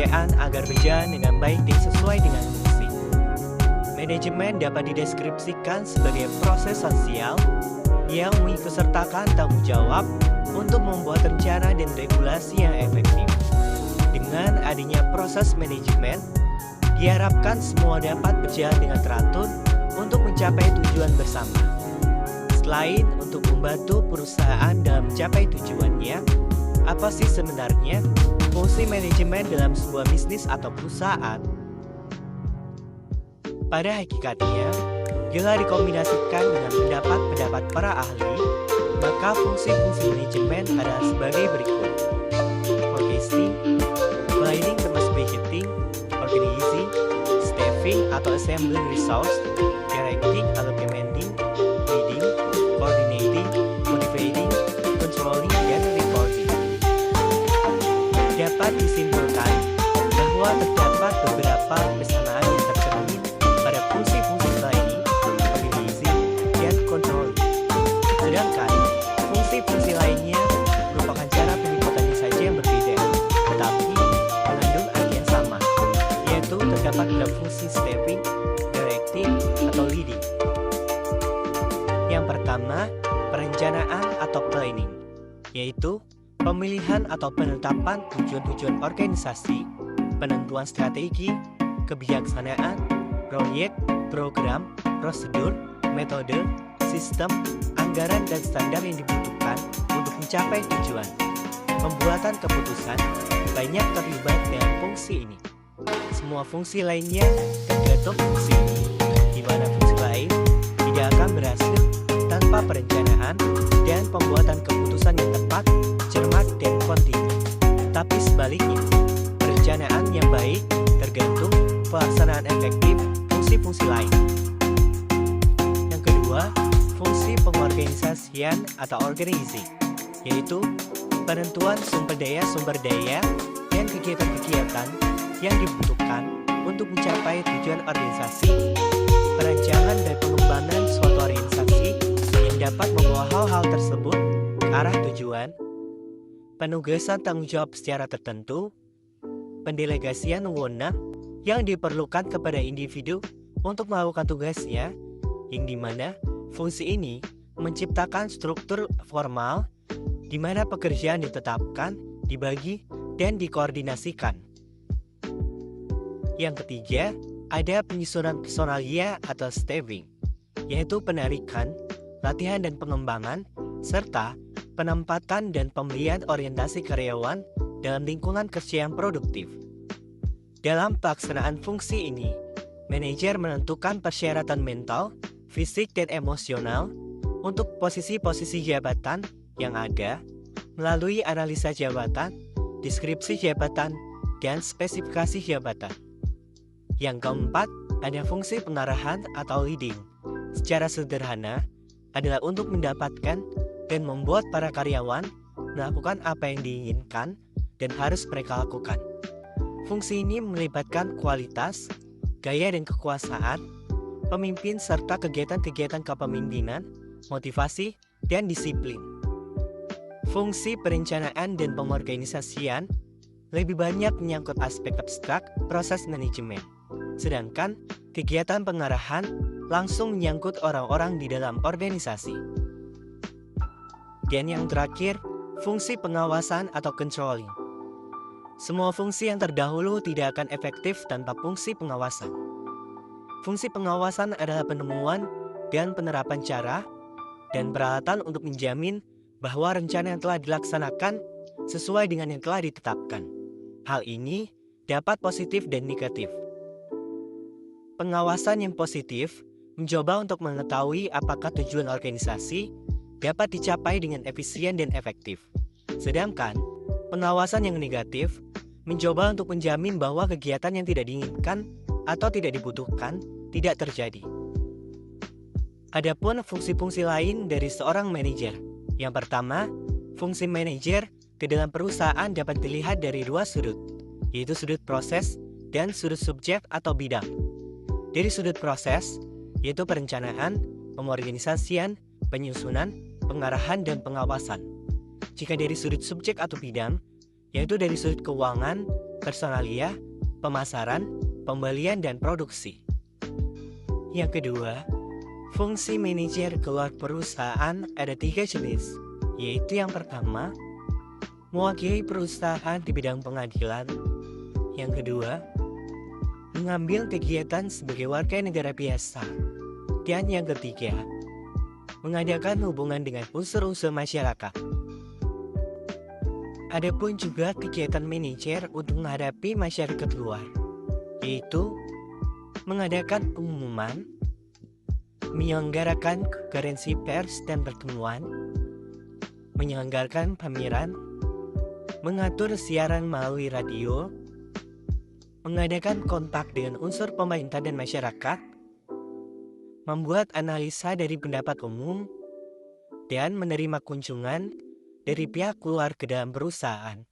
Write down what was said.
pekerjaan agar berjalan dengan baik dan sesuai dengan fungsi. Manajemen dapat dideskripsikan sebagai proses sosial yang mengikutsertakan tanggung jawab untuk membuat rencana dan regulasi yang efektif. Dengan adanya proses manajemen, diharapkan semua dapat berjalan dengan teratur untuk mencapai tujuan bersama. Selain untuk membantu perusahaan dalam mencapai tujuannya, apa sih sebenarnya fungsi manajemen dalam sebuah bisnis atau perusahaan? Pada hakikatnya, bila dikombinasikan dengan pendapat-pendapat para ahli, maka fungsi-fungsi manajemen adalah sebagai berikut: forecasting, planning termasuk budgeting, organizing, staffing atau assembling resource, directing atau commanding, leading, coordinating, motivating, controlling, dan reporting. Dapat disimpulkan bahwa terdapat beberapa kesamaan yang tercermin pada fungsi-fungsi planning, organizing, dan controlling. Sedangkan fungsi-fungsi lainnya merupakan cara penyebutannya saja yang berbeda, tetapi mengandung arti yang sama, yaitu terdapat pada fungsi staffing, directing, atau leading. Yang pertama, perencanaan atau planning, yaitu pemilihan atau penetapan tujuan-tujuan organisasi, penentuan strategi, kebijaksanaan, proyek, program, prosedur, metode, sistem, anggaran, dan standar yang dibutuhkan untuk mencapai tujuan. Pembuatan keputusan banyak terlibat dengan fungsi ini. Semua fungsi lainnya tergantung fungsi ini, di mana fungsi lain tidak akan berhasil tanpa perencanaan dan pembuatan keputusan yang tepat, cermat, dan kontinu. Tapi sebaliknya, perencanaan yang baik tergantung pelaksanaan efektif fungsi-fungsi lain. Yang kedua, fungsi pengorganisasian atau organizing, yaitu penentuan sumber daya dan kegiatan-kegiatan yang dibutuhkan untuk mencapai tujuan organisasi, perancangan dan pengembangan suatu organisasi yang dapat membawa hal-hal tersebut ke arah tujuan, penugasan tanggung jawab secara tertentu, pendelegasian wewenang yang diperlukan kepada individu untuk melakukan tugasnya, yang dimana fungsi ini menciptakan struktur formal di mana pekerjaan ditetapkan, dibagi, dan dikoordinasikan. Yang ketiga, ada penyusunan personalia atau staffing, yaitu penarikan, latihan dan pengembangan, serta penempatan dan pemberian orientasi karyawan dalam lingkungan kerja yang produktif. Dalam pelaksanaan fungsi ini, manajer menentukan persyaratan mental, fisik, dan emosional untuk posisi-posisi jabatan yang ada melalui analisa jabatan, deskripsi jabatan, dan spesifikasi jabatan. Yang keempat, ada fungsi pengarahan atau leading. Secara sederhana, adalah untuk mendapatkan dan membuat para karyawan melakukan apa yang diinginkan dan harus mereka lakukan. Fungsi ini melibatkan kualitas, gaya dan kekuasaan, pemimpin serta kegiatan-kegiatan kepemimpinan, motivasi, dan disiplin. Fungsi perencanaan dan pengorganisasian lebih banyak menyangkut aspek abstrak proses manajemen. Sedangkan kegiatan pengarahan langsung menyangkut orang-orang di dalam organisasi. Dan yang terakhir, fungsi pengawasan atau controlling. Semua fungsi yang terdahulu tidak akan efektif tanpa fungsi pengawasan. Fungsi pengawasan adalah penemuan dan penerapan cara dan peralatan untuk menjamin bahwa rencana yang telah dilaksanakan sesuai dengan yang telah ditetapkan. Hal ini dapat positif dan negatif. Pengawasan yang positif mencoba untuk mengetahui apakah tujuan organisasi dapat dicapai dengan efisien dan efektif. Sedangkan pengawasan yang negatif mencoba untuk menjamin bahwa kegiatan yang tidak diinginkan atau tidak dibutuhkan tidak terjadi. Adapun fungsi-fungsi lain dari seorang manajer. Yang pertama, fungsi manajer di dalam perusahaan dapat dilihat dari dua sudut, yaitu sudut proses dan sudut subjek atau bidang. Dari sudut proses, yaitu perencanaan, pengorganisasian, penyusunan, pengarahan, dan pengawasan. Jika dari sudut subjek atau bidang, yaitu dari sudut keuangan, personalia, pemasaran, pembelian, dan produksi. Yang kedua, fungsi manajer keluar perusahaan ada 3 jenis, yaitu yang pertama, mewakili perusahaan di bidang pengadilan. Yang kedua, mengambil kegiatan sebagai warga negara biasa. Dan yang ketiga, mengadakan hubungan dengan unsur-unsur masyarakat. Adapun juga kegiatan manajer untuk menghadapi masyarakat luar, yaitu mengadakan pengumuman, menyelenggarakan konferensi pers dan pertemuan, menyelenggarakan pameran, mengatur siaran melalui radio, mengadakan kontak dengan unsur pemerintah dan masyarakat, membuat analisa dari pendapat umum, dan menerima kunjungan dari pihak luar ke dalam perusahaan.